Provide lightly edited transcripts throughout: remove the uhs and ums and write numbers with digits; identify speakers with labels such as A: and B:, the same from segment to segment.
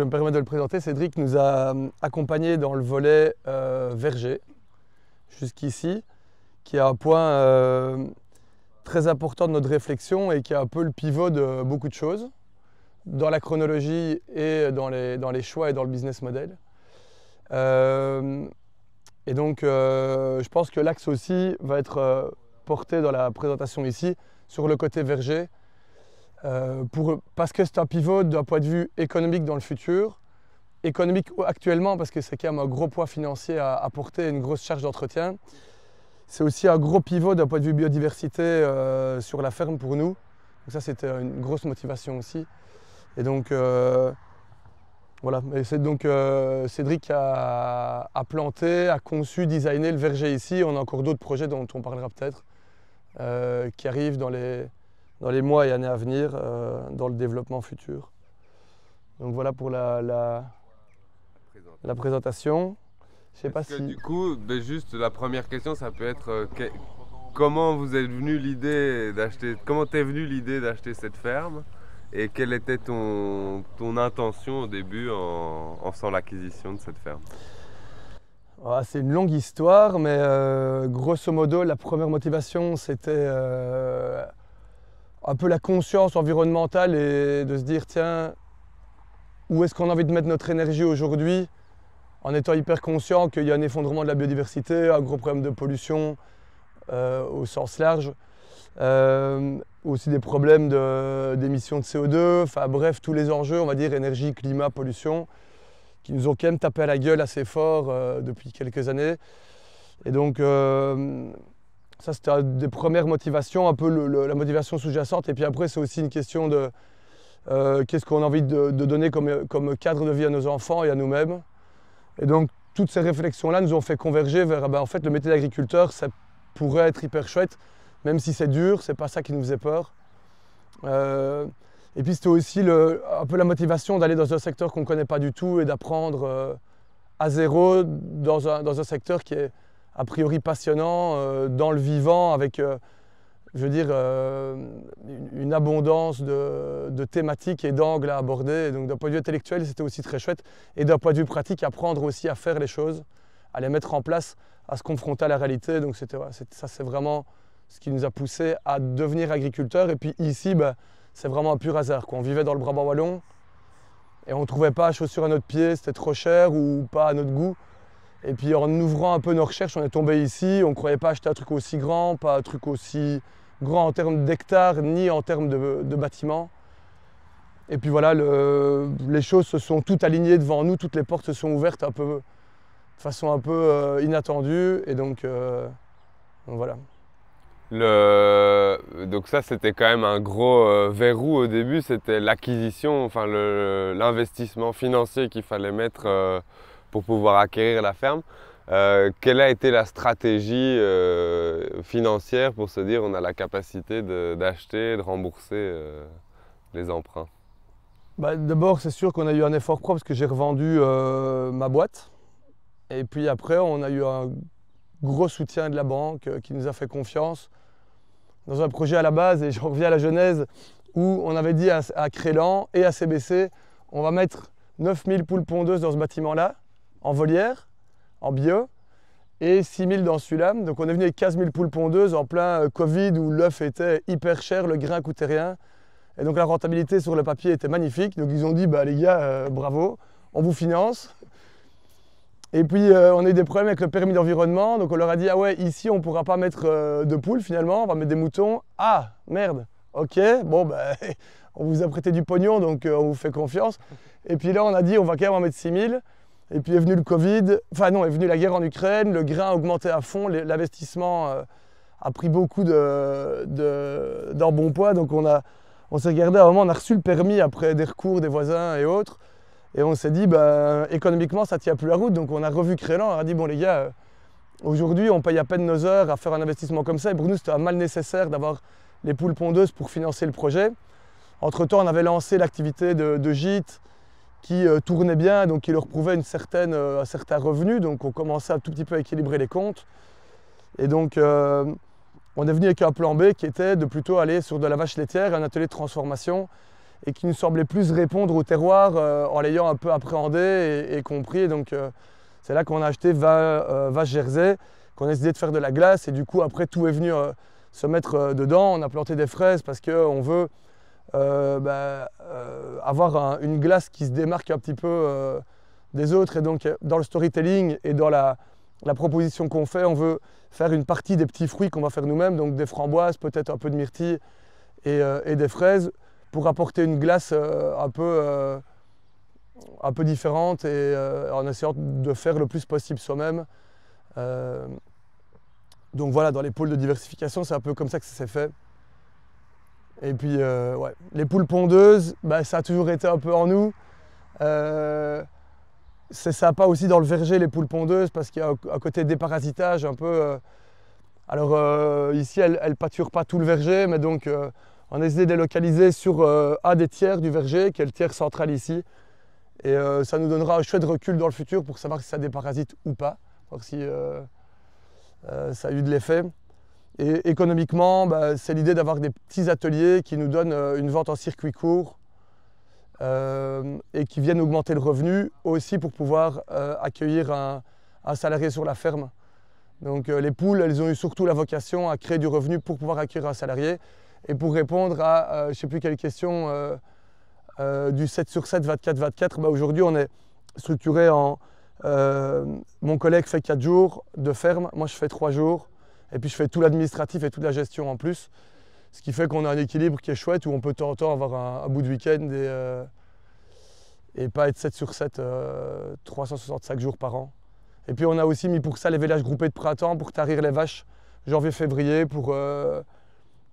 A: me permets de le présenter. Cédric nous a accompagnés dans le volet verger jusqu'ici, qui est un point très important de notre réflexion et qui est un peu le pivot de beaucoup de choses dans la chronologie et dans les choix et dans le business model. Et donc, je pense que l'axe aussi va être porté dans la présentation ici sur le côté verger, parce que c'est un pivot d'un point de vue économique dans le futur, économique actuellement parce que c'est quand même un gros poids financier à porter, une grosse charge d'entretien. C'est aussi un gros pivot d'un point de vue biodiversité sur la ferme pour nous. Donc ça, c'était une grosse motivation aussi. Et donc, voilà. Et c'est donc Cédric a planté, a conçu, designé le verger ici. On a encore d'autres projets dont on parlera peut-être, qui arrivent dans les mois et années à venir, dans le développement futur. Donc voilà pour la présentation. Je sais pas si...
B: Du coup, juste la première question, ça peut être comment vous êtes venu l'idée d'acheter, comment t'es venue l'idée d'acheter cette ferme et quelle était ton intention au début en faisant l'acquisition de cette ferme?
A: C'est une longue histoire, mais grosso modo, la première motivation, c'était un peu la conscience environnementale et de se dire, tiens, où est-ce qu'on a envie de mettre notre énergie aujourd'hui, en étant hyper conscient qu'il y a un effondrement de la biodiversité, un gros problème de pollution au sens large, aussi des problèmes d'émissions de CO2, enfin bref, tous les enjeux, on va dire énergie, climat, pollution, qui nous ont quand même tapé à la gueule assez fort depuis quelques années. Et donc ça c'était une des premières motivations, un peu la motivation sous-jacente. Et puis après c'est aussi une question de qu'est-ce qu'on a envie de donner comme cadre de vie à nos enfants et à nous-mêmes. Et donc toutes ces réflexions-là nous ont fait converger vers en fait le métier d'agriculteur, ça pourrait être hyper chouette, même si c'est dur, c'est pas ça qui nous faisait peur. Et puis c'était aussi un peu la motivation d'aller dans un secteur qu'on ne connaît pas du tout et d'apprendre à zéro dans un secteur qui est a priori passionnant, dans le vivant, avec je veux dire, une abondance de thématiques et d'angles à aborder. Et donc d'un point de vue intellectuel, c'était aussi très chouette. Et d'un point de vue pratique, apprendre aussi à faire les choses, à les mettre en place, à se confronter à la réalité. Donc ça, c'est vraiment ce qui nous a poussé à devenir agriculteurs. Et puis ici, c'est vraiment un pur hasard, quoi. On vivait dans le Brabant wallon et on ne trouvait pas chaussures à notre pied, c'était trop cher ou pas à notre goût. Et puis en ouvrant un peu nos recherches, on est tombé ici. On ne croyait pas acheter un truc aussi grand, pas un truc aussi grand en termes d'hectares ni en termes de bâtiments. Et puis voilà, les choses se sont toutes alignées devant nous, toutes les portes se sont ouvertes de façon un peu inattendue. Et donc voilà.
B: Donc ça, c'était quand même un gros verrou au début, c'était l'acquisition, enfin l'investissement financier qu'il fallait mettre pour pouvoir acquérir la ferme. Quelle a été la stratégie financière pour se dire on a la capacité d'acheter, de rembourser les emprunts?
A: D'abord, c'est sûr qu'on a eu un effort propre parce que j'ai revendu ma boîte. Et puis après, on a eu un gros soutien de la banque qui nous a fait confiance dans un projet à la base. Et j'en reviens à la genèse où on avait dit à Crélan et à CBC, on va mettre 9000 poules pondeuses dans ce bâtiment-là, en volière, en bio, et 6000 dans celui-là. Donc on est venu avec 15 000 poules pondeuses en plein Covid où l'œuf était hyper cher, le grain coûtait rien. Et donc la rentabilité sur le papier était magnifique. Donc ils ont dit, les gars, bravo, on vous finance. Et puis on a eu des problèmes avec le permis d'environnement. Donc on leur a dit, ah ouais, ici on ne pourra pas mettre de poules finalement, on va mettre des moutons. Ah, merde, ok, bon, on vous a prêté du pognon, donc on vous fait confiance. Et puis là on a dit, on va quand même en mettre 6000. Et puis est venu le Covid, enfin non, est venue la guerre en Ukraine, le grain a augmenté à fond, l'investissement a pris beaucoup d'embonpoint. Donc on s'est regardé à un moment, on a reçu le permis après des recours des voisins et autres. Et on s'est dit, économiquement, ça ne tient plus la route. Donc on a revu Crélan, on a dit, bon les gars, aujourd'hui on paye à peine nos heures à faire un investissement comme ça. Et pour nous, c'était un mal nécessaire d'avoir les poules pondeuses pour financer le projet. Entre-temps, on avait lancé l'activité de gîte qui tournait bien, donc qui leur prouvait un certain revenu. Donc on commençait un tout petit peu à équilibrer les comptes. Et donc on est venu avec un plan B qui était de plutôt aller sur de la vache laitière, un atelier de transformation. et qui nous semblait plus répondre au terroir en l'ayant un peu appréhendé et compris. Et donc c'est là qu'on a acheté Vache Jersey, qu'on a décidé de faire de la glace et du coup après tout est venu se mettre dedans. On a planté des fraises parce qu'on veut avoir une glace qui se démarque un petit peu des autres et donc dans le storytelling et dans la proposition qu'on fait, on veut faire une partie des petits fruits qu'on va faire nous-mêmes, donc des framboises, peut-être un peu de myrtille et des fraises pour apporter une glace un peu différente et en essayant de faire le plus possible soi-même. Donc voilà, dans les pôles de diversification, c'est un peu comme ça que ça s'est fait. Et puis, ouais. Les poules pondeuses, ça a toujours été un peu en nous. C'est sympa aussi dans le verger, les poules pondeuses, parce qu'il y a un côté déparasitage un peu. Alors ici, elles ne pâturent pas tout le verger, mais donc on a décidé de les localiser sur un des tiers du verger, qui est le tiers central ici. Et ça nous donnera un chouette recul dans le futur pour savoir si ça déparasite ou pas, voir si ça a eu de l'effet. Et économiquement, c'est l'idée d'avoir des petits ateliers qui nous donnent une vente en circuit court et qui viennent augmenter le revenu aussi pour pouvoir accueillir un salarié sur la ferme. Donc les poules, elles ont eu surtout la vocation à créer du revenu pour pouvoir accueillir un salarié. Et pour répondre à je ne sais plus quelle question du 7 sur 7, 24-24, aujourd'hui on est structuré en... mon collègue fait 4 jours de ferme, moi je fais 3 jours. Et puis je fais tout l'administratif et toute la gestion en plus. Ce qui fait qu'on a un équilibre qui est chouette où on peut de temps en temps avoir un bout de week-end et pas être 7 sur 7, 365 jours par an. Et puis on a aussi mis pour ça les vélages groupés de printemps pour tarir les vaches janvier-février.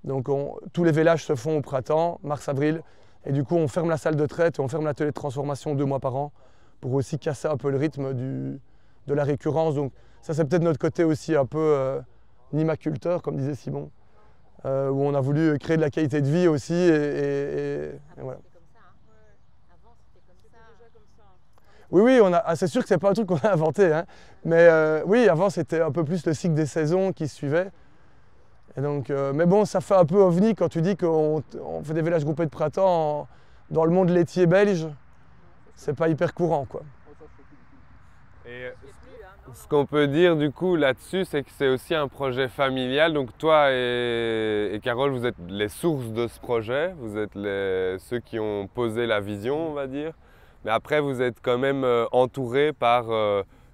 A: Donc tous les vélages se font au printemps, mars-avril. Et du coup on ferme la salle de traite et on ferme l'atelier de transformation 2 mois par an pour aussi casser un peu le rythme de la récurrence. Donc ça c'est peut-être notre côté aussi un peu nimaculteur, comme disait Simon, où on a voulu créer de la qualité de vie aussi. Et voilà. Oui, c'est sûr que c'est pas un truc qu'on a inventé, hein. Mais oui, avant c'était un peu plus le cycle des saisons qui suivait. Et donc, mais bon, ça fait un peu ovni quand tu dis qu'on fait des vélages groupés de printemps dans le monde laitier belge. C'est pas hyper courant, quoi.
B: Et ce qu'on peut dire du coup là-dessus, c'est que c'est aussi un projet familial. Donc toi et Carole, vous êtes les sources de ce projet. Vous êtes ceux qui ont posé la vision, on va dire. Mais après, vous êtes quand même entouré par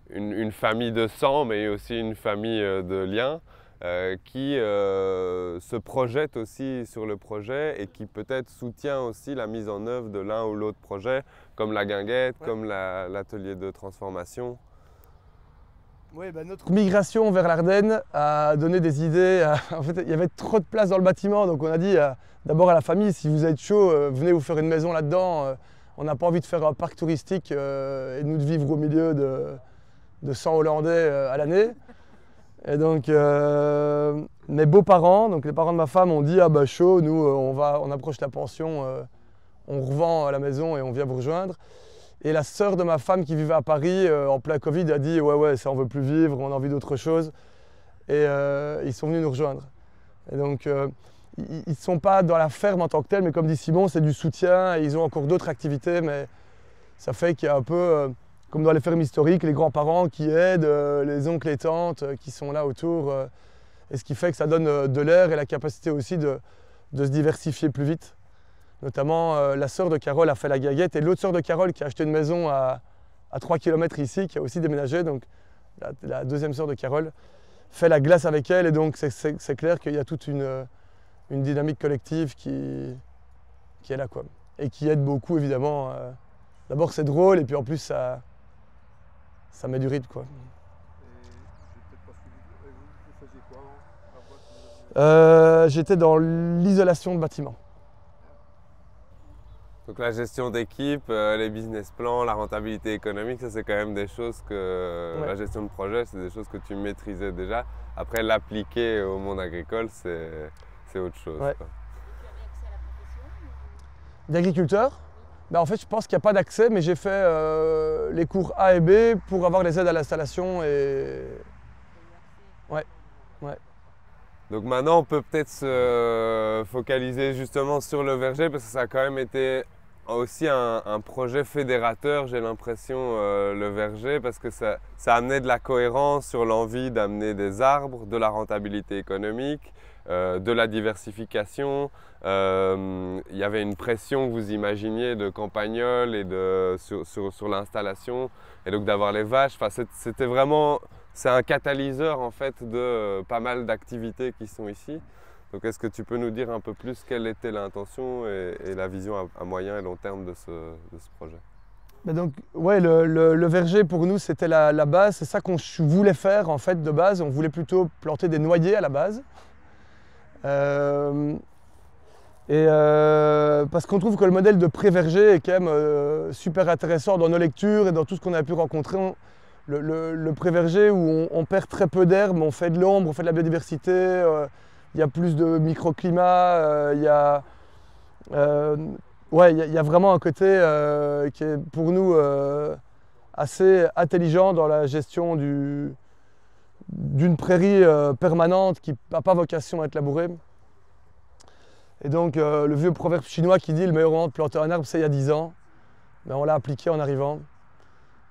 B: une famille de sang, mais aussi une famille de liens qui se projette aussi sur le projet et qui peut-être soutient aussi la mise en œuvre de l'un ou l'autre projet, comme la guinguette, ouais, comme l'atelier de transformation.
A: Oui, notre migration vers l'Ardenne a donné des idées. En fait, il y avait trop de place dans le bâtiment, donc on a dit d'abord à la famille, si vous êtes chaud, venez vous faire une maison là-dedans. On n'a pas envie de faire un parc touristique et nous de vivre au milieu de 100 Hollandais à l'année. Et donc, mes beaux-parents, donc les parents de ma femme, ont dit chaud, nous on approche la pension, on revend la maison et on vient vous rejoindre. Et la sœur de ma femme qui vivait à Paris, en plein Covid, a dit ouais, ça on veut plus vivre, on a envie d'autre chose. Et ils sont venus nous rejoindre. Et donc, ils ne sont pas dans la ferme en tant que telle, mais comme dit Simon, c'est du soutien. Et ils ont encore d'autres activités, mais ça fait qu'il y a un peu, comme dans les fermes historiques, les grands-parents qui aident, les oncles et tantes qui sont là autour. Et ce qui fait que ça donne de l'air et la capacité aussi de se diversifier plus vite. Notamment, la sœur de Carole a fait la guinguette et l'autre sœur de Carole qui a acheté une maison à 3 km ici, qui a aussi déménagé, donc la deuxième sœur de Carole, fait la glace avec elle. Et donc c'est clair qu'il y a toute une dynamique collective qui est là, quoi. Et qui aide beaucoup, évidemment. D'abord, c'est drôle et puis en plus, ça met du rythme, quoi. J'étais dans l'isolation de bâtiments.
B: Donc la gestion d'équipe, les business plans, la rentabilité économique, ça c'est quand même des choses que... Ouais. La gestion de projet, c'est des choses que tu maîtrisais déjà. Après, l'appliquer au monde agricole, c'est autre chose. Ouais.
A: D'agriculteur, en fait, je pense qu'il n'y a pas d'accès, mais j'ai fait les cours A et B pour avoir les aides à l'installation et... Ouais.
B: Donc maintenant, on peut peut-être se focaliser justement sur le verger parce que ça a quand même été aussi un projet fédérateur, j'ai l'impression, le verger, parce que ça amenait de la cohérence sur l'envie d'amener des arbres, de la rentabilité économique, de la diversification. Il y avait une pression que vous imaginiez de campagnols et sur l'installation, et donc d'avoir les vaches. Enfin, c'était vraiment, c'est un catalyseur en fait de pas mal d'activités qui sont ici. Donc est-ce que tu peux nous dire un peu plus quelle était l'intention et la vision à moyen et long terme de ce projet?
A: Mais donc, ouais, le verger pour nous c'était la base, c'est ça qu'on voulait faire en fait de base. On voulait plutôt planter des noyers à la base. Parce qu'on trouve que le modèle de pré-verger est quand même super intéressant dans nos lectures et dans tout ce qu'on a pu rencontrer. Le pré-verger où on perd très peu d'herbe, on fait de l'ombre, on fait de la biodiversité, il y a plus de microclimat, il y a vraiment un côté qui est pour nous assez intelligent dans la gestion d'une prairie permanente qui n'a pas vocation à être labourée. Et donc le vieux proverbe chinois qui dit le meilleur moment de planter un arbre c'est il y a 10 ans, ben, on l'a appliqué en arrivant.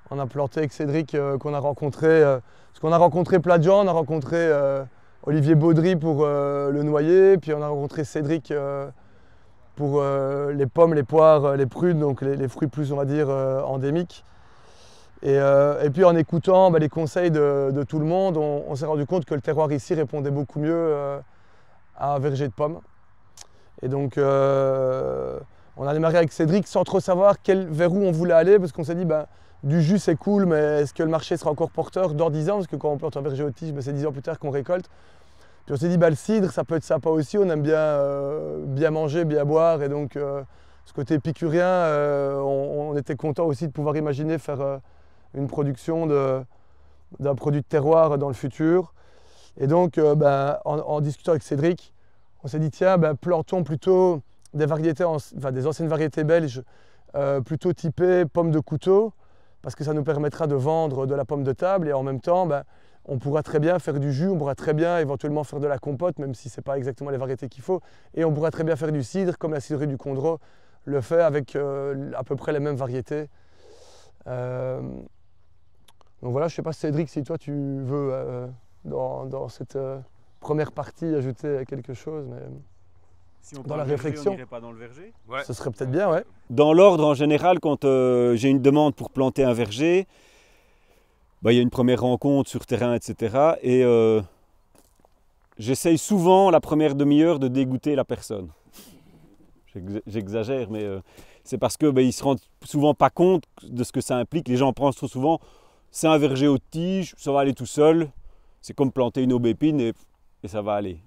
A: On a planté avec Cédric qu'on a rencontré, parce qu'on a rencontré plein de gens, on a rencontré Olivier Baudry pour le noyer, puis on a rencontré Cédric pour les pommes, les poires, les prunes, donc les fruits plus on va dire endémiques. Et puis en écoutant les conseils de tout le monde, on s'est rendu compte que le terroir ici répondait beaucoup mieux à un verger de pommes. Et donc on a démarré avec Cédric sans trop savoir vers où on voulait aller, parce qu'on s'est dit du jus c'est cool, mais est-ce que le marché sera encore porteur dans 10 ans? Parce que quand on plante un verger aux tiges, c'est 10 ans plus tard qu'on récolte. Puis on s'est dit le cidre ça peut être sympa aussi, on aime bien manger, bien boire, et donc ce côté épicurien, on était content aussi de pouvoir imaginer faire une production d'un produit de terroir dans le futur. Et donc en discutant avec Cédric, on s'est dit tiens, plantons plutôt des variétés, des anciennes variétés belges, plutôt typées pommes de couteau, parce que ça nous permettra de vendre de la pomme de table, et en même temps on pourra très bien faire du jus, on pourra très bien éventuellement faire de la compote, même si ce n'est pas exactement les variétés qu'il faut, et on pourra très bien faire du cidre, comme la cidrerie du Condro le fait avec à peu près les mêmes variétés. Donc voilà, je ne sais pas Cédric, si toi tu veux dans cette première partie ajouter quelque chose, mais
C: si on
A: dans la
C: verger,
A: réflexion.
C: on n'irait pas dans le verger?
B: Ouais.
A: Ce serait peut-être bien, ouais.
C: Dans l'ordre, en général, quand j'ai une demande pour planter un verger, il y a une première rencontre sur terrain, etc. Et j'essaye souvent, la première demi-heure, de dégoûter la personne. J'exagère, mais c'est parce qu'ils ne se rendent souvent pas compte de ce que ça implique. Les gens pensent trop souvent, c'est un verger aux tiges, ça va aller tout seul. C'est comme planter une aubépine et ça va aller.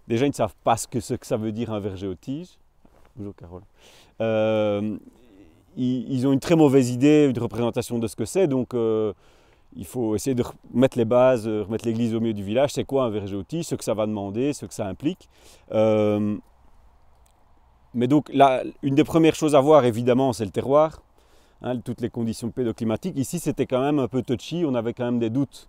C: Déjà, ils ne savent pas ce que ça veut dire un verger aux tiges. Bonjour Carole. Ils ont une très mauvaise idée, une représentation de ce que c'est, donc il faut essayer de remettre les bases, remettre l'église au milieu du village. C'est quoi un verger aux tiges, ce que ça va demander, ce que ça implique. Mais donc là, une des premières choses à voir, évidemment, c'est le terroir, toutes les conditions pédoclimatiques. Ici, c'était quand même un peu touchy, on avait quand même des doutes.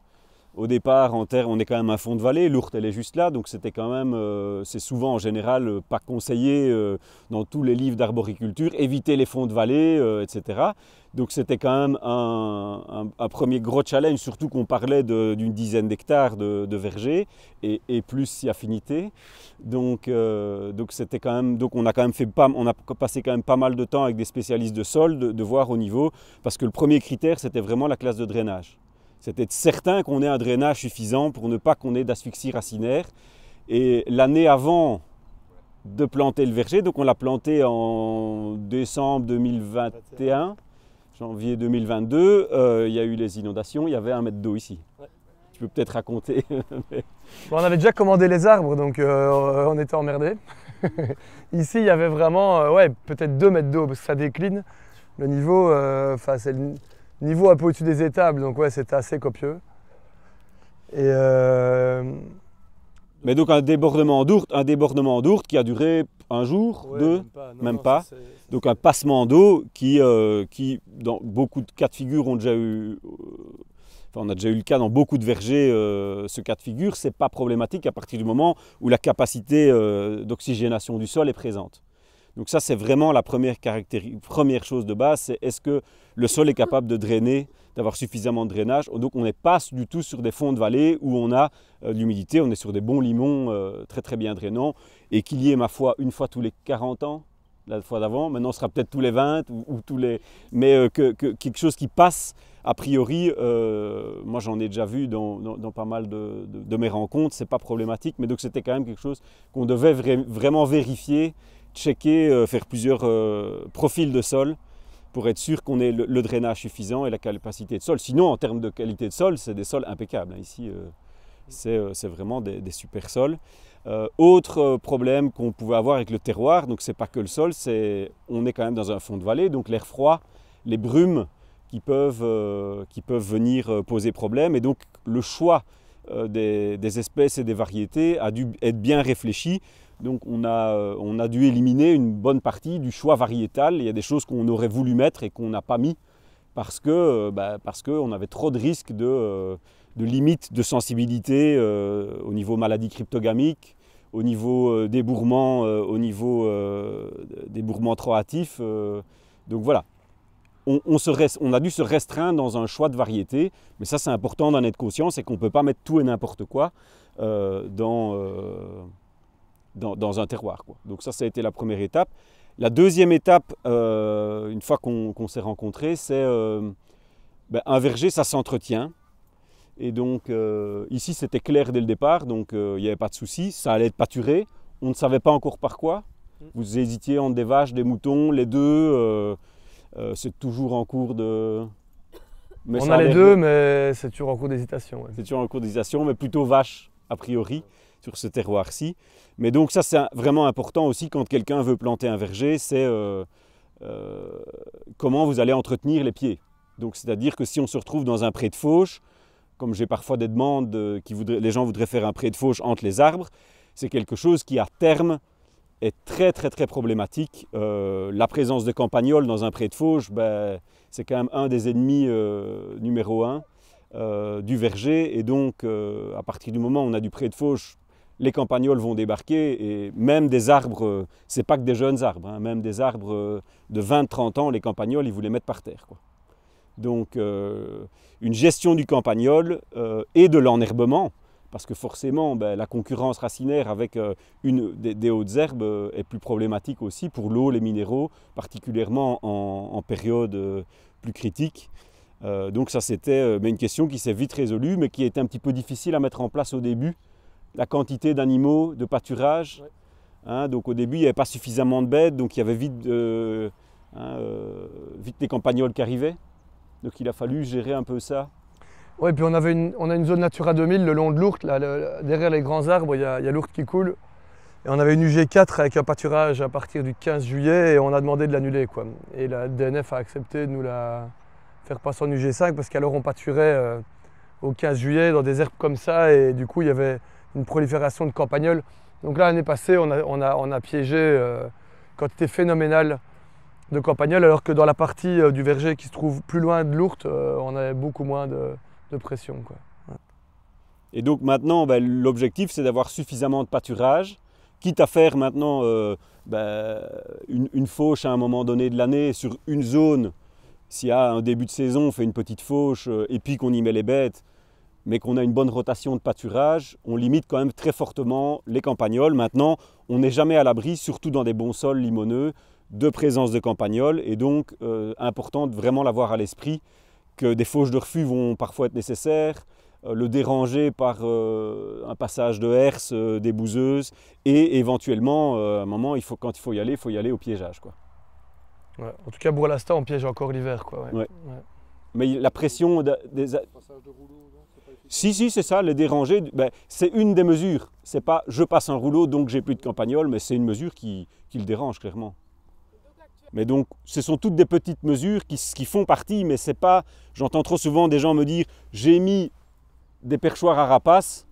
C: Au départ, en terre, on est quand même un fond de vallée, l'Ourthe elle est juste là, donc c'était quand même, c'est souvent en général pas conseillé dans tous les livres d'arboriculture, éviter les fonds de vallée, etc. Donc c'était quand même un premier gros challenge, surtout qu'on parlait d'une dizaine d'hectares de vergers et plus si affinité. Donc c'était quand même, donc on a passé quand même pas mal de temps avec des spécialistes de sol, de voir au niveau, parce que le premier critère c'était vraiment la classe de drainage. C'était certain qu'on ait un drainage suffisant pour ne pas qu'on ait d'asphyxie racinaire. Et l'année avant de planter le verger, donc on l'a planté en décembre 2021, janvier 2022, il y a eu les inondations, il y avait 1 mètre d'eau ici. Ouais. Tu peux peut-être raconter.
A: On avait déjà commandé les arbres, donc on était emmerdés. Ici, il y avait vraiment peut-être 2 mètres d'eau, parce que ça décline. Le niveau, c'est le niveau un peu au-dessus des étables, donc ouais, c'était assez copieux. Et
C: mais donc un débordement d'ourte qui a duré 1 jour, ouais, 2, même pas. Donc un passement d'eau qui, dans beaucoup de cas de figure, ont déjà eu enfin, on a déjà eu le cas dans beaucoup de vergers, ce cas de figure, ce n'est pas problématique à partir du moment où la capacité d'oxygénation du sol est présente. Donc ça, c'est vraiment la première chose de base, c'est est-ce que le sol est capable de drainer, d'avoir suffisamment de drainage. Donc on n'est pas du tout sur des fonds de vallée où on a de l'humidité, on est sur des bons limons très très bien drainants, et qu'il y ait, ma foi, une fois tous les 40 ans, la fois d'avant, maintenant ce sera peut-être tous les 20 ou tous les... Mais quelque chose qui passe, a priori, moi j'en ai déjà vu dans pas mal de mes rencontres, c'est pas problématique, mais donc c'était quand même quelque chose qu'on devait vraiment vérifier, checker, faire plusieurs profils de sol pour être sûr qu'on ait le drainage suffisant et la capacité de sol. Sinon, en termes de qualité de sol, c'est des sols impeccables. Ici, c'est vraiment des super sols. Autre problème qu'on pouvait avoir avec le terroir, donc c'est pas que le sol, on est quand même dans un fond de vallée, donc l'air froid, les brumes qui peuvent venir poser problème, et donc le choix des espèces et des variétés a dû être bien réfléchi. Donc on a dû éliminer une bonne partie du choix variétal. Il y a des choses qu'on aurait voulu mettre et qu'on n'a pas mis parce qu'on avait trop de risques de limites de sensibilité au niveau maladies cryptogamiques, au niveau d'ébourrement, au niveau d'ébourrement trop hâtif. Donc voilà, on a dû se restreindre dans un choix de variété, mais ça c'est important d'en être conscient, c'est qu'on ne peut pas mettre tout et n'importe quoi dans un terroir, quoi. Donc ça a été la première étape. La deuxième étape, une fois qu'on s'est rencontrés, c'est un verger, ça s'entretient. Et donc ici c'était clair dès le départ, donc il n'y avait pas de souci, ça allait être pâturé. On ne savait pas encore par quoi. Vous hésitiez entre des vaches, des moutons, les deux. C'est toujours en cours de...
A: Mais on a les deux, mais c'est toujours en cours d'hésitation. Ouais.
C: C'est toujours en cours d'hésitation, mais plutôt vache a priori sur ce terroir-ci. Mais donc ça c'est vraiment important aussi quand quelqu'un veut planter un verger, c'est comment vous allez entretenir les pieds. Donc c'est-à-dire que si on se retrouve dans un pré de fauche, comme j'ai parfois des demandes, les gens voudraient faire un pré de fauche entre les arbres, c'est quelque chose qui à terme est très très très problématique. La présence de campagnols dans un pré de fauche, c'est quand même un des ennemis numéro 1 du verger, et donc à partir du moment où on a du pré de fauche, les campagnols vont débarquer, et même des arbres, c'est pas que des jeunes arbres, hein, même des arbres de 20-30 ans, les campagnols, ils vous les mettent par terre, quoi. Donc une gestion du campagnol et de l'enherbement, parce que forcément la concurrence racinaire avec des hautes herbes est plus problématique aussi pour l'eau, les minéraux, particulièrement en période plus critique. Donc ça c'était une question qui s'est vite résolue, mais qui était un petit peu difficile à mettre en place au début. La quantité d'animaux, de pâturage, ouais. Hein, donc au début il n'y avait pas suffisamment de bêtes, donc il y avait vite des campagnols qui arrivaient. Donc il a fallu gérer un peu ça.
A: Oui, puis on a une zone Natura 2000 le long de l'Ourthe, derrière les grands arbres, il y a l'Ourthe qui coule. Et on avait une UG4 avec un pâturage à partir du 15 juillet et on a demandé de l'annuler, quoi. Et la DNF a accepté de nous la faire passer en UG5 parce qu'alors on pâturait au 15 juillet dans des herbes comme ça, et du coup il y avait une prolifération de campagnols. Donc là l'année passée on a piégé quantité phénoménale de campagnols, alors que dans la partie du verger qui se trouve plus loin de l'Ourthe, on avait beaucoup moins de pression, quoi. Ouais.
C: Et donc maintenant, l'objectif c'est d'avoir suffisamment de pâturage, quitte à faire maintenant une fauche à un moment donné de l'année sur une zone. S'il y a un début de saison, on fait une petite fauche et puis qu'on y met les bêtes, mais qu'on a une bonne rotation de pâturage, on limite quand même très fortement les campagnols. Maintenant, on n'est jamais à l'abri, surtout dans des bons sols limoneux, de présence de campagnols, et donc important de vraiment l'avoir à l'esprit, que des fauches de refus vont parfois être nécessaires, le déranger par un passage de herse, des bouseuses, et éventuellement, à un moment, quand il faut y aller au piégeage, quoi.
A: Ouais, en tout cas, pour l'instant, on piège encore l'hiver, quoi. Ouais.
C: Ouais. Ouais. Mais la pression des... Passage de rouleau, non, si, c'est ça, les déranger, c'est une des mesures. C'est pas je passe un rouleau donc j'ai plus de campagnol, mais c'est une mesure qui le dérange clairement. Mais donc, ce sont toutes des petites mesures qui font partie, mais c'est pas... J'entends trop souvent des gens me dire « j'ai mis des perchoirs à rapaces ».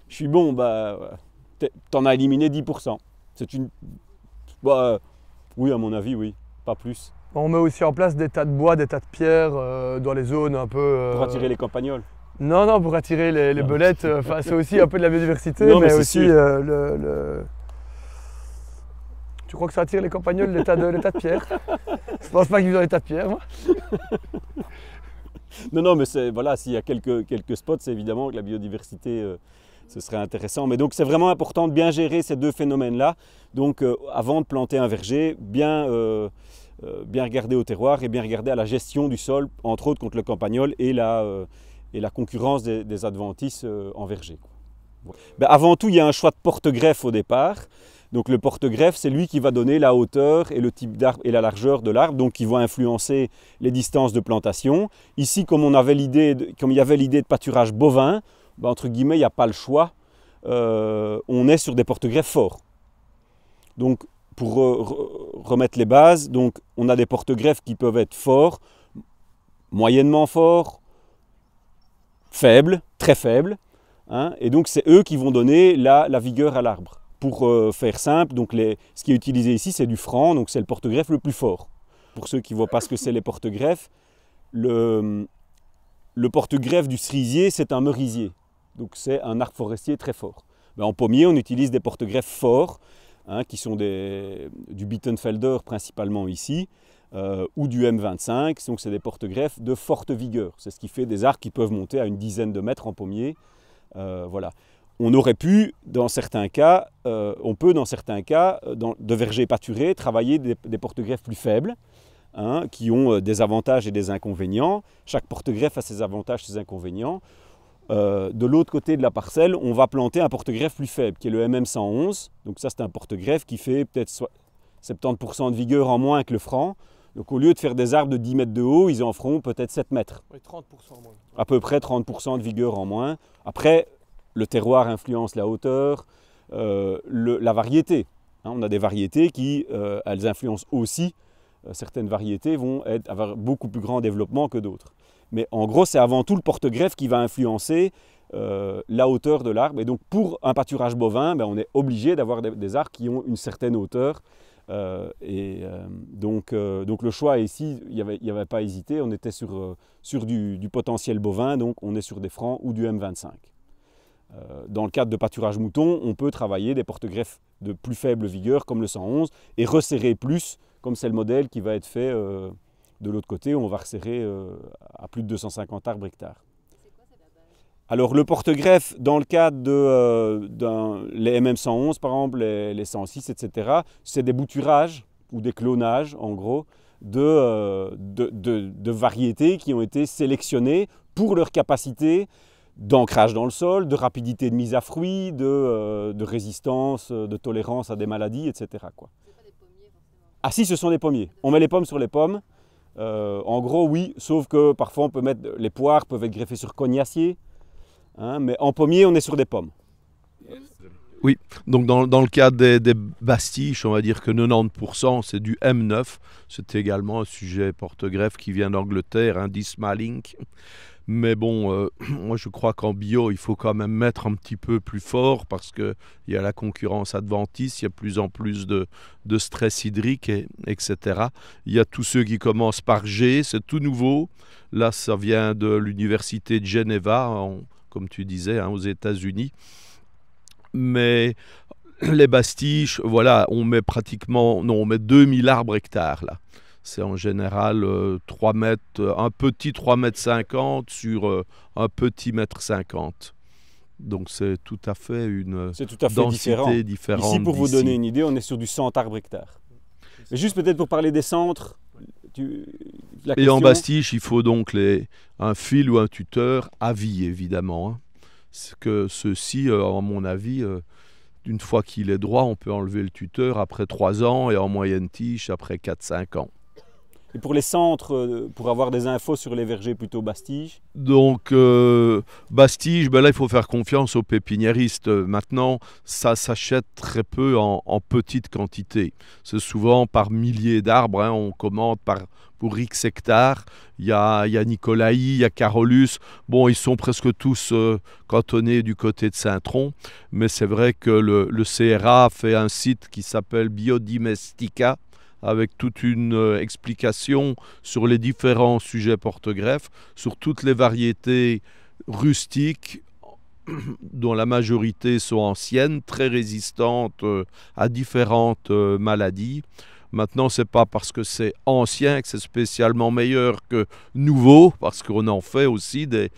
C: Je suis bon, t'en as éliminé 10%. C'est une... oui, à mon avis, oui, pas plus.
A: On met aussi en place des tas de bois, des tas de pierres dans les zones un peu…
C: Pour attirer les campagnols.
A: Non, non, pour attirer les belettes. C'est aussi un peu de la biodiversité,
C: non, mais
A: aussi Tu crois que ça attire les campagnols, les tas de pierres? Je pense pas qu'ils vivent dans les tas de pierres, moi.
C: Non, mais voilà, s'il y a quelques spots, c'est évidemment que la biodiversité, ce serait intéressant. Mais donc c'est vraiment important de bien gérer ces deux phénomènes-là. Donc avant de planter un verger, bien regarder au terroir et bien regarder à la gestion du sol, entre autres contre le campagnol et la concurrence des adventices en verger. Ben, avant tout, il y a un choix de porte-greffe au départ. Donc le porte-greffe, c'est lui qui va donner la hauteur et le type d'arbre et la largeur de l'arbre, donc qui va influencer les distances de plantation. Ici, comme il y avait l'idée de pâturage bovin, ben, entre guillemets, il n'y a pas le choix. On est sur des porte-greffes forts. Donc pour remettre les bases, donc, on a des porte-greffes qui peuvent être forts, moyennement forts, faibles, très faibles. Hein, et donc c'est eux qui vont donner la vigueur à l'arbre. Pour faire simple, donc ce qui est utilisé ici, c'est du franc, donc c'est le porte-greffe le plus fort. Pour ceux qui ne voient pas ce que c'est les porte-greffes, le porte-greffe du cerisier, c'est un merisier. Donc c'est un arbre forestier très fort. Ben, en pommier, on utilise des porte-greffes forts, hein, qui sont du Bittenfelder principalement ici, ou du M25, donc c'est des porte-greffes de forte vigueur. C'est ce qui fait des arbres qui peuvent monter à une dizaine de mètres en pommier. Voilà. On aurait pu, dans certains cas, de vergers pâturés, travailler des porte-greffes plus faibles, hein, qui ont des avantages et des inconvénients. Chaque porte-greffe a ses avantages et ses inconvénients. De l'autre côté de la parcelle, on va planter un porte-greffe plus faible, qui est le MM111. Donc ça, c'est un porte-greffe qui fait peut-être 70% de vigueur en moins que le franc. Donc au lieu de faire des arbres de 10 mètres de haut, ils en feront peut-être 7 mètres.
A: Oui, 30% en moins.
C: À peu près 30% de vigueur en moins. Après, le terroir influence la hauteur, la variété. Hein, on a des variétés qui, elles influencent aussi. Certaines variétés vont avoir beaucoup plus grand développement que d'autres. Mais en gros, c'est avant tout le porte-greffe qui va influencer la hauteur de l'arbre. Et donc, pour un pâturage bovin, ben, on est obligé d'avoir des arbres qui ont une certaine hauteur. Donc le choix ici, il n'y avait pas hésité. On était sur du potentiel bovin, donc on est sur des francs ou du M25. Dans le cadre de pâturage mouton, on peut travailler des porte-greffes de plus faible vigueur comme le 111 et resserrer plus, comme c'est le modèle qui va être fait de l'autre côté, où on va resserrer à plus de 250 arbres hectares. Alors le porte-greffe, dans le cadre les MM111 par exemple, les 106, etc., c'est des bouturages ou des clonages en gros de variétés qui ont été sélectionnées pour leur capacité d'ancrage dans le sol, de rapidité de mise à fruit, de résistance, de tolérance à des maladies, etc. quoi. C'est pas des pommiers forcément. Ah si, ce sont des pommiers. On met les pommes sur les pommes. En gros, oui, sauf que parfois les poires peuvent être greffées sur cognacier. Hein, mais en pommier, on est sur des pommes.
D: Oui, donc dans le cadre des bastiches, on va dire que 90% c'est du M9. C'est également un sujet porte-greffe qui vient d'Angleterre, hein, Dismalink. Mais bon, moi je crois qu'en bio, il faut quand même mettre un petit peu plus fort parce qu'il y a la concurrence adventice, il y a de plus en plus de stress hydrique, etc. Il y a tous ceux qui commencent par G, c'est tout nouveau. Là, ça vient de l'université de Geneva, comme tu disais, hein, aux États-Unis. Mais les bastiches, voilà, on met 2000 arbres hectares là. C'est en général 3 mètres, un petit 3,50 mètres sur un petit 1,50 m. Donc c'est tout à fait une densité différente.
C: Ici, pour vous donner une idée, on est sur du 100 arbres hectares. Mais juste peut-être pour parler des centres.
D: Et en bastiche, il faut donc un fil ou un tuteur à vie, évidemment. Hein. Que ceux-ci, à mon avis, une fois qu'il est droit, on peut enlever le tuteur après 3 ans et en moyenne tige après 4-5 ans.
C: Et pour les centres, pour avoir des infos sur les vergers plutôt bastiges?
D: Donc, bastige, ben là, il faut faire confiance aux pépiniéristes. Maintenant, ça s'achète très peu en petite quantité. C'est souvent par milliers d'arbres. Hein, on commande pour X hectares. Il y a Nicolaï, il y a Carolus. Bon, ils sont presque tous cantonnés du côté de Saint-Tron. Mais c'est vrai que le CRA fait un site qui s'appelle Biodimestica, avec toute une explication sur les différents sujets porte-greffe, sur toutes les variétés rustiques, dont la majorité sont anciennes, très résistantes à différentes maladies. Maintenant, ce n'est pas parce que c'est ancien que c'est spécialement meilleur que nouveau, parce qu'on en fait aussi des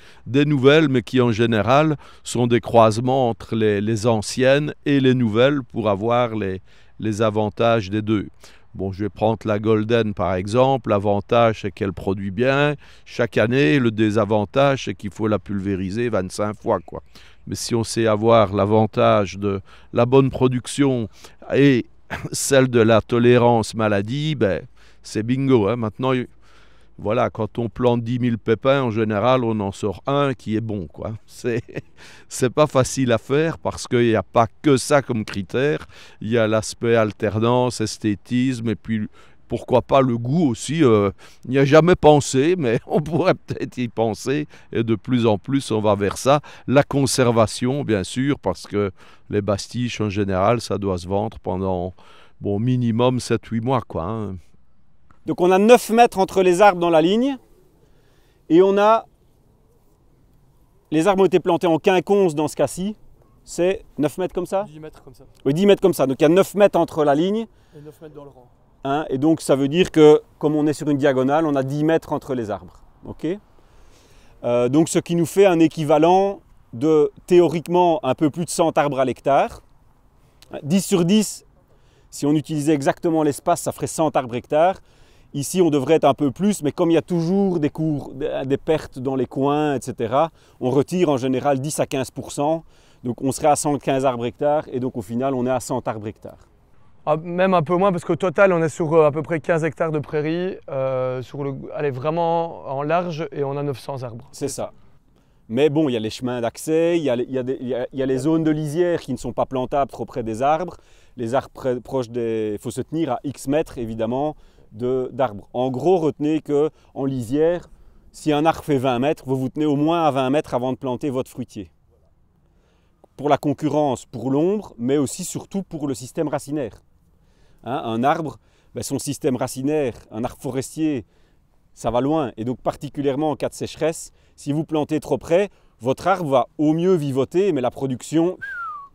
D: nouvelles, mais qui en général sont des croisements entre les anciennes et les nouvelles pour avoir les avantages des deux. Bon, je vais prendre la Golden par exemple. L'avantage, c'est qu'elle produit bien chaque année. Le désavantage, c'est qu'il faut la pulvériser 25 fois, quoi. Mais si on sait avoir l'avantage de la bonne production et celle de la tolérance maladie, ben, c'est bingo, hein. Maintenant, voilà, quand on plante 10 000 pépins, en général, on en sort un qui est bon, quoi. C'est pas facile à faire parce qu'il n'y a pas que ça comme critère. Il y a l'aspect alternance, esthétisme, et puis pourquoi pas le goût aussi. Il n'y a jamais pensé, mais on pourrait peut-être y penser. Et de plus en plus, on va vers ça. La conservation, bien sûr, parce que les bastiches, en général, ça doit se vendre pendant, bon, minimum 7-8 mois, quoi, hein.
C: Donc on a 9 mètres entre les arbres dans la ligne, et on a, les arbres ont été plantés en quinconce dans ce cas-ci, c'est 9 mètres comme ça?
A: 10 mètres comme ça.
C: Oui, 10 mètres comme ça, donc il y a 9 mètres entre la ligne.
A: Et 9 mètres dans le rang.
C: Hein, et donc ça veut dire que, comme on est sur une diagonale, on a 10 mètres entre les arbres. Okay, donc ce qui nous fait un équivalent de, théoriquement, un peu plus de 100 arbres à l'hectare. 10 sur 10, si on utilisait exactement l'espace, ça ferait 100 arbres hectares. Ici, on devrait être un peu plus, mais comme il y a toujours des pertes dans les coins, etc., on retire en général 10 à 15%. Donc on serait à 115 arbres hectares, et donc au final, on est à 100 arbres hectares.
A: Ah, même un peu moins, parce qu'au total, on est sur à peu près 15 hectares de prairie, elle est vraiment en large, et on a 900 arbres.
C: C'est ça. Mais bon, il y a les chemins d'accès, il y a les zones de lisière qui ne sont pas plantables trop près des arbres. Les arbres proches des... Il faut se tenir à X mètres, évidemment, d'arbres. En gros, retenez qu'en lisière, si un arbre fait 20 mètres, vous vous tenez au moins à 20 mètres avant de planter votre fruitier. Pour la concurrence, pour l'ombre, mais aussi surtout pour le système racinaire. Hein, un arbre, ben son système racinaire, un arbre forestier, ça va loin. Et donc particulièrement en cas de sécheresse, si vous plantez trop près, votre arbre va au mieux vivoter, mais la production,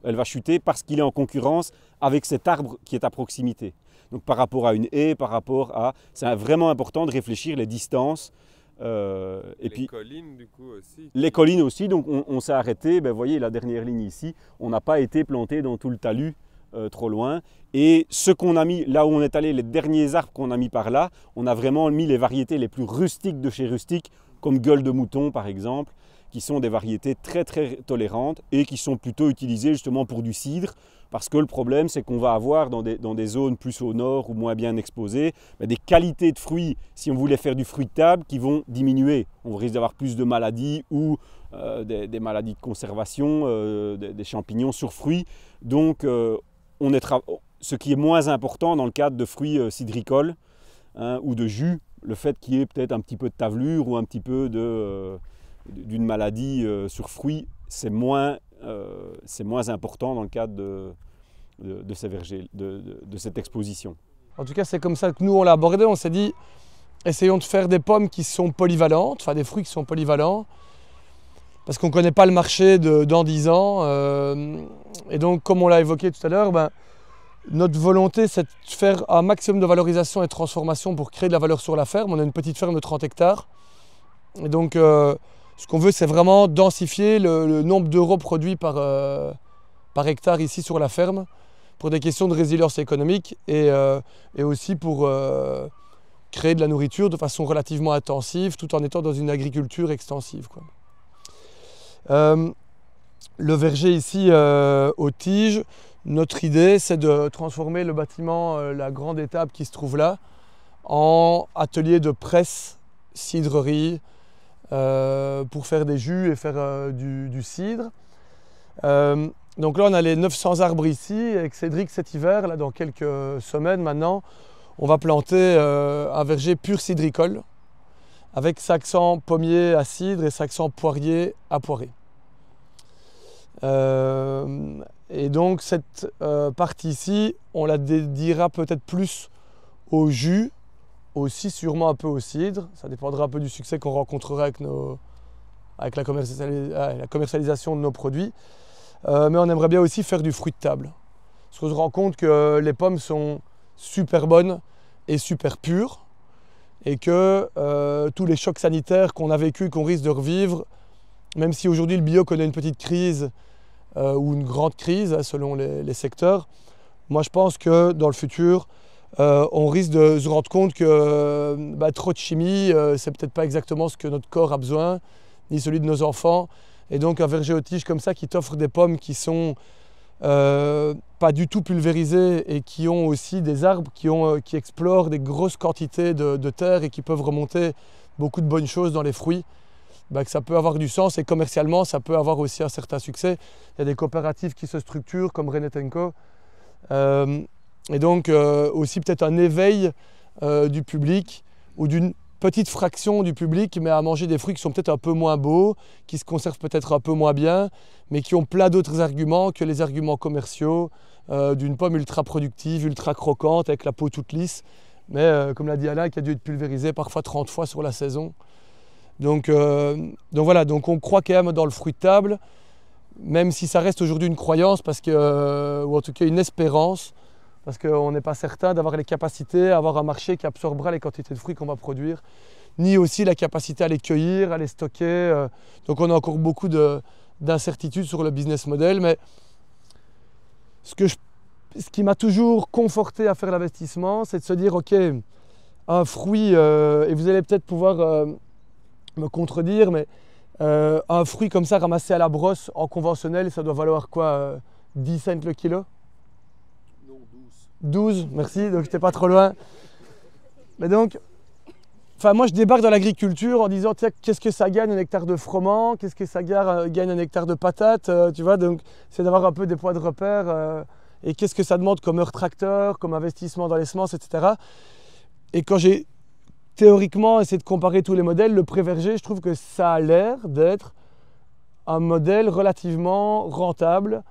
C: elle va chuter parce qu'il est en concurrence avec cet arbre qui est à proximité. Donc par rapport à une haie, par rapport à... C'est vraiment important de réfléchir les distances. Et puis,
B: collines du coup aussi.
C: Les collines aussi, donc on s'est arrêté, ben, vous voyez la dernière ligne ici, on n'a pas été planté dans tout le talus trop loin. Et ce qu'on a mis, là où on est allé, les derniers arbres qu'on a mis par là, on a vraiment mis les variétés les plus rustiques de chez rustiques, comme gueule de mouton par exemple, qui sont des variétés très très tolérantes et qui sont plutôt utilisées justement pour du cidre. Parce que le problème, c'est qu'on va avoir dans des zones plus au nord ou moins bien exposées, des qualités de fruits, si on voulait faire du fruitable, qui vont diminuer. On risque d'avoir plus de maladies ou des maladies de conservation, des champignons sur fruits. Donc, ce qui est moins important dans le cadre de fruits cidricoles, hein, ou de jus, le fait qu'il y ait peut-être un petit peu de tavelure ou un petit peu d'une maladie sur fruits, c'est moins important dans le cadre de ces vergers, de cette exposition.
A: En tout cas, c'est comme ça que nous, on l'a abordé. On s'est dit, essayons de faire des pommes qui sont polyvalentes, enfin des fruits qui sont polyvalents, parce qu'on ne connaît pas le marché dans 10 ans. Et donc, comme on l'a évoqué tout à l'heure, notre volonté, c'est de faire un maximum de valorisation et de transformation pour créer de la valeur sur la ferme. On a une petite ferme de 30 hectares. Et donc, ce qu'on veut, c'est vraiment densifier le nombre d'euros produits par hectare ici sur la ferme, pour des questions de résilience économique et aussi pour créer de la nourriture de façon relativement intensive, tout en étant dans une agriculture extensive, quoi. Le verger ici aux tiges, notre idée, c'est de transformer le bâtiment, la grande étape qui se trouve là, en atelier de presse, cidrerie, pour faire des jus et faire du cidre. Donc là, on a les 900 arbres ici. Avec Cédric, cet hiver, là, dans quelques semaines maintenant, on va planter un verger pur cidricole, avec s'accent pommier à cidre et s'accent poirier à poiré. Et donc cette partie ici, on la dédiera peut-être plus au jus, aussi sûrement un peu au cidre. Ça dépendra un peu du succès qu'on rencontrera avec la commercialisation de nos produits. Mais on aimerait bien aussi faire du fruit de table. Parce qu'on se rend compte que les pommes sont super bonnes et super pures. Et que tous les chocs sanitaires qu'on a vécu, qu'on risque de revivre, même si aujourd'hui le bio connaît une petite crise ou une grande crise selon les secteurs, moi je pense que dans le futur, on risque de se rendre compte que trop de chimie, c'est peut-être pas exactement ce que notre corps a besoin, ni celui de nos enfants. Et donc un verger aux tiges comme ça qui t'offre des pommes qui sont pas du tout pulvérisées et qui ont aussi des arbres qui explorent des grosses quantités de terre et qui peuvent remonter beaucoup de bonnes choses dans les fruits, que ça peut avoir du sens et commercialement ça peut avoir aussi un certain succès. Il y a des coopératives qui se structurent comme René Tenko. Et donc aussi peut-être un éveil du public ou d'une petite fraction du public, mais à manger des fruits qui sont peut-être un peu moins beaux, qui se conservent peut-être un peu moins bien, mais qui ont plein d'autres arguments que les arguments commerciaux d'une pomme ultra productive, ultra croquante, avec la peau toute lisse, mais comme l'a dit Alain, qui a dû être pulvérisée parfois 30 fois sur la saison. Donc voilà, donc on croit quand même dans le fruit de table, même si ça reste aujourd'hui une croyance, ou en tout cas une espérance, parce qu'on n'est pas certain d'avoir les capacités à avoir un marché qui absorbera les quantités de fruits qu'on va produire, ni aussi la capacité à les cueillir, à les stocker. Donc on a encore beaucoup d'incertitudes sur le business model, mais ce qui m'a toujours conforté à faire l'investissement, c'est de se dire, ok, un fruit, et vous allez peut-être pouvoir me contredire, mais un fruit comme ça ramassé à la brosse en conventionnel, ça doit valoir quoi, 10 cents le kilo? 12, merci, donc j'étais pas trop loin. Mais donc, moi je débarque dans l'agriculture en disant, tiens, qu'est-ce que ça gagne un hectare de froment, qu'est-ce que ça gagne un hectare de patates, tu vois, donc c'est d'avoir un peu des points de repère, et qu'est-ce que ça demande comme heure tracteur, comme investissement dans les semences, etc. Et quand j'ai théoriquement essayé de comparer tous les modèles, le pré-verger, je trouve que ça a l'air d'être un modèle relativement rentable,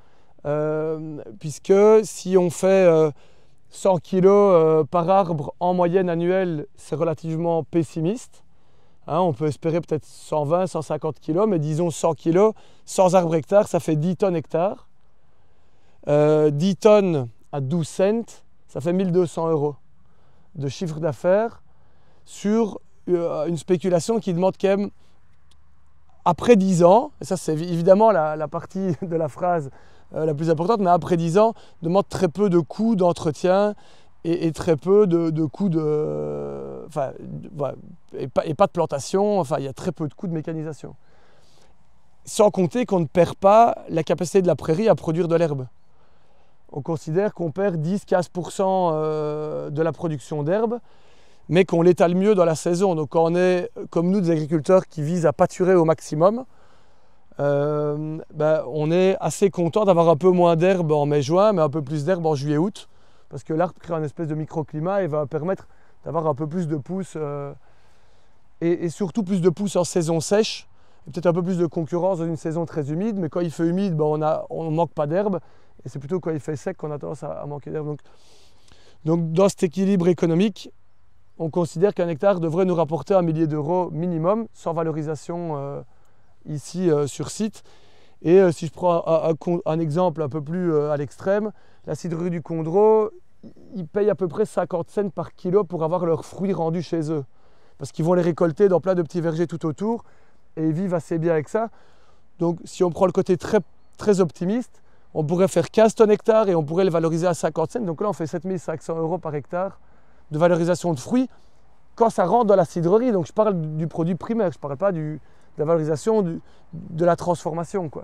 A: puisque si on fait 100 kg par arbre en moyenne annuelle, c'est relativement pessimiste. On peut espérer peut-être 120, 150 kg, mais disons 100 kg, 100 arbres hectares, ça fait 10 tonnes hectares. 10 tonnes à 12 cents, ça fait 1200 € de chiffre d'affaires sur une spéculation qui demande quand même, après 10 ans, et ça c'est évidemment la partie de la phrase la plus importante, mais après 10 ans, demande très peu de coûts d'entretien et très peu de coûts et pas de plantation, il y a très peu de coûts de mécanisation. Sans compter qu'on ne perd pas la capacité de la prairie à produire de l'herbe. On considère qu'on perd 10-15% de la production d'herbe, mais qu'on l'étale mieux dans la saison. Donc quand on est, comme nous, des agriculteurs qui visent à pâturer au maximum, on est assez content d'avoir un peu moins d'herbe en mai-juin, mais un peu plus d'herbe en juillet-août, parce que l'arbre crée un espèce de microclimat et va permettre d'avoir un peu plus de pousses, et surtout plus de pousses en saison sèche, et peut-être un peu plus de concurrence dans une saison très humide, mais quand il fait humide, on ne manque pas d'herbe, et c'est plutôt quand il fait sec qu'on a tendance à manquer d'herbe. Donc dans cet équilibre économique, on considère qu'un hectare devrait nous rapporter 1 millier d'euros minimum, sans valorisation ici sur site. Et si je prends un exemple un peu plus à l'extrême, la cidrerie du Condro, ils payent à peu près 50 cents par kilo pour avoir leurs fruits rendus chez eux. Parce qu'ils vont les récolter dans plein de petits vergers tout autour et ils vivent assez bien avec ça. Donc si on prend le côté très, très optimiste, on pourrait faire 15 tonnes hectares et on pourrait les valoriser à 50 cents. Donc là, on fait 7 500 € par hectare de valorisation de fruits quand ça rentre dans la cidrerie. Donc je parle du produit primaire, je ne parle pas de la valorisation de la transformation, quoi.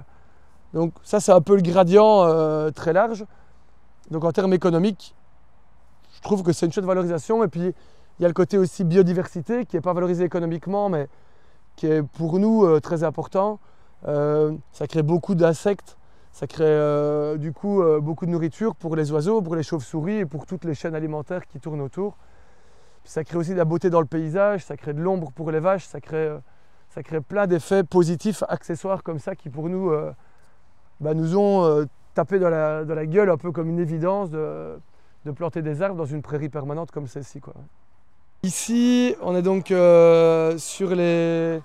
A: Donc ça, c'est un peu le gradient très large. Donc en termes économiques, je trouve que c'est une chouette valorisation. Et puis il y a le côté aussi biodiversité qui n'est pas valorisé économiquement, mais qui est pour nous très important. Ça crée beaucoup d'insectes, ça crée du coup beaucoup de nourriture pour les oiseaux, pour les chauves-souris et pour toutes les chaînes alimentaires qui tournent autour. Puis ça crée aussi de la beauté dans le paysage, ça crée de l'ombre pour les vaches, ça crée plein d'effets positifs, accessoires comme ça qui pour nous nous ont tapé dans la gueule un peu comme une évidence de planter des arbres dans une prairie permanente comme celle-ci, quoi. Ici, on est donc sur les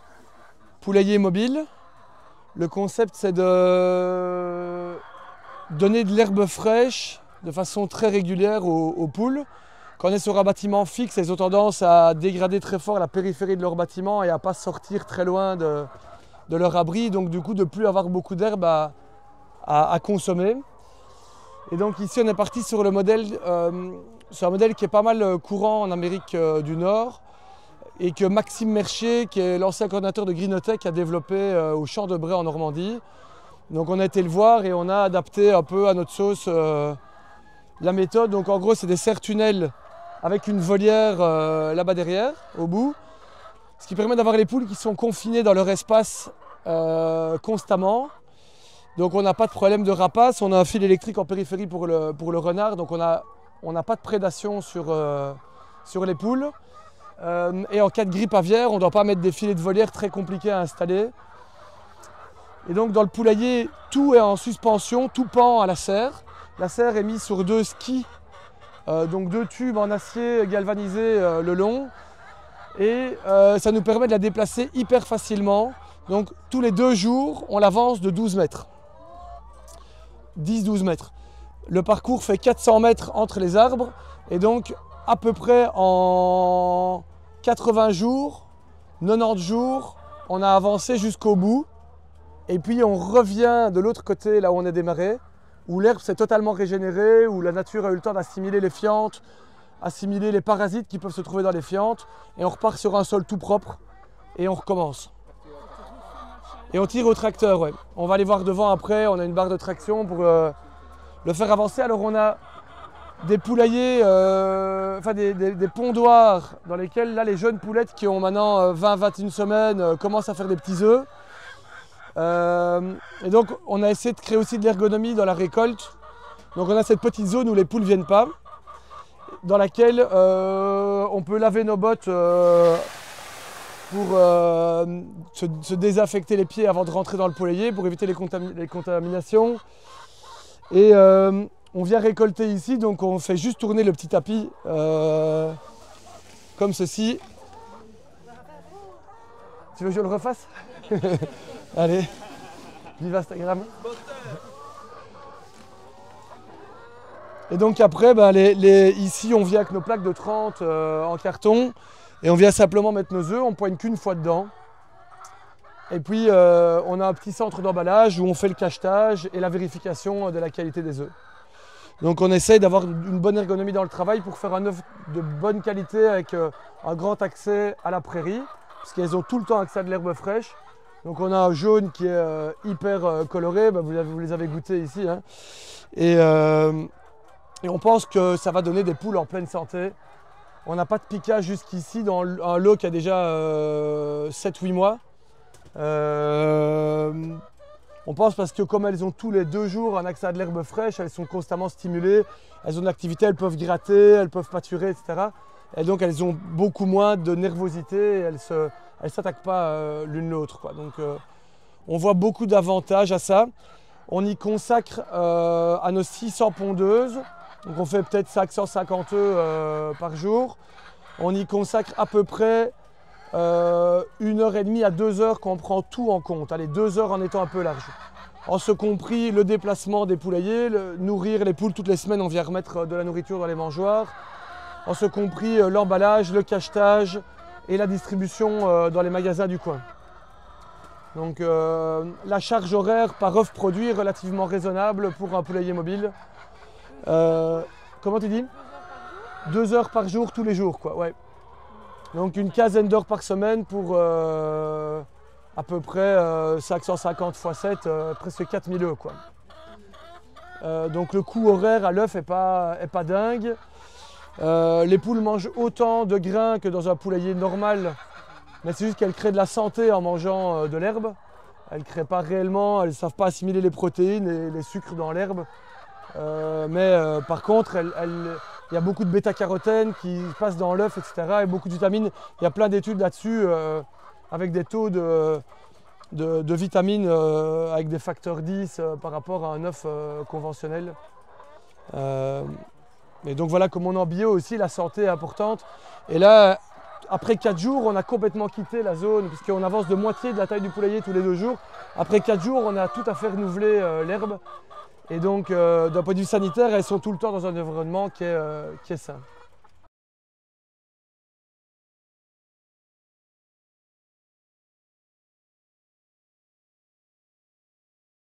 A: poulaillers mobiles. Le concept, c'est de donner de l'herbe fraîche de façon très régulière aux poules. Quand on est sur un bâtiment fixe, elles ont tendance à dégrader très fort la périphérie de leur bâtiment et à ne pas sortir très loin de leur abri, donc du coup de ne plus avoir beaucoup d'herbe à consommer. Et donc ici on est parti sur le modèle, sur un modèle qui est pas mal courant en Amérique du Nord et que Maxime Mercier, qui est l'ancien coordinateur de Greenotech, a développé au Champ de Bray en Normandie. Donc on a été le voir et on a adapté un peu à notre sauce la méthode. Donc en gros c'est des serre-tunnels avec une volière là-bas derrière, au bout, ce qui permet d'avoir les poules qui sont confinées dans leur espace constamment. Donc on n'a pas de problème de rapace, on a un fil électrique en périphérie pour le renard, donc on n'a pas de prédation sur les poules. Et en cas de grippe aviaire, on ne doit pas mettre des filets de volière très compliqués à installer. Et donc dans le poulailler, tout est en suspension, tout pend à la serre. La serre est mise sur 2 skis, donc 2 tubes en acier galvanisé le long. Et ça nous permet de la déplacer hyper facilement. Donc tous les 2 jours, on l'avance de 12 mètres. 10-12 mètres. Le parcours fait 400 mètres entre les arbres et donc à peu près en 80 jours, 90 jours, on a avancé jusqu'au bout et puis on revient de l'autre côté là où on est démarré, où l'herbe s'est totalement régénérée, où la nature a eu le temps d'assimiler les fientes, assimiler les parasites qui peuvent se trouver dans les fientes et on repart sur un sol tout propre et on recommence. Et on tire au tracteur, ouais. On va aller voir devant après, on a une barre de traction pour le faire avancer. Alors on a des poulaillers, enfin des pondoirs dans lesquels là les jeunes poulettes qui ont maintenant 20-21 semaines commencent à faire des petits œufs. Et donc on a essayé de créer aussi de l'ergonomie dans la récolte. Donc on a cette petite zone où les poules ne viennent pas, dans laquelle on peut laver nos bottes pour se désinfecter les pieds avant de rentrer dans le poulailler pour éviter les contaminations. Et on vient récolter ici, donc on fait juste tourner le petit tapis comme ceci. Tu veux que je le refasse? Allez, vive Instagram. Et donc après, ben, ici on vient avec nos plaques de 30 en carton. Et on vient simplement mettre nos œufs, on poigne qu'une fois dedans. Et puis on a un petit centre d'emballage où on fait le cachetage et la vérification de la qualité des œufs. Donc on essaye d'avoir une bonne ergonomie dans le travail pour faire un œuf de bonne qualité avec un grand accès à la prairie, parce qu'elles ont tout le temps accès à de l'herbe fraîche. Donc on a un jaune qui est hyper coloré, ben, vous les avez goûtés ici, hein. Et on pense que ça va donner des poules en pleine santé. On n'a pas de piquage jusqu'ici dans un lot qui a déjà 7-8 mois. On pense parce que comme elles ont tous les 2 jours un accès à de l'herbe fraîche, elles sont constamment stimulées, elles ont de l'activité, elles peuvent gratter, elles peuvent pâturer, etc. Et donc elles ont beaucoup moins de nervosité, elles ne s'attaquent pas l'une l'autre. Donc on voit beaucoup d'avantages à ça. On y consacre à nos 600 pondeuses. Donc on fait peut-être 550 œufs par jour. On y consacre à peu près 1h30 à 2 heures quand on prend tout en compte. Allez, 2 heures en étant un peu large. En ce compris le déplacement des poulaillers, nourrir les poules toutes les semaines, on vient remettre de la nourriture dans les mangeoires. En ce compris l'emballage, le cachetage et la distribution dans les magasins du coin. Donc la charge horaire par œuf produit est relativement raisonnable pour un poulailler mobile. Comment tu dis? 2 heures par jour, tous les jours, quoi, ouais. Donc une quinzaine d'heures par semaine pour à peu près 550 x 7, presque 4000 œufs, quoi. Donc le coût horaire à l'œuf est pas dingue. Les poules mangent autant de grains que dans un poulailler normal, mais c'est juste qu'elles créent de la santé en mangeant de l'herbe. Elles ne créent pas réellement, elles ne savent pas assimiler les protéines et les sucres dans l'herbe. Par contre, il y a beaucoup de bêta-carotène qui passe dans l'œuf, etc. et beaucoup de vitamines. Il y a plein d'études là-dessus avec des taux de vitamines avec des facteurs 10 par rapport à un œuf conventionnel. Et donc voilà, comme on est en bio aussi, la santé est importante. Et là, après 4 jours, on a complètement quitté la zone, puisqu'on avance de moitié de la taille du poulailler tous les 2 jours. Après 4 jours, on a tout à fait renouvelé l'herbe. Et donc, d'un point de vue sanitaire, elles sont tout le temps dans un environnement qui est sain.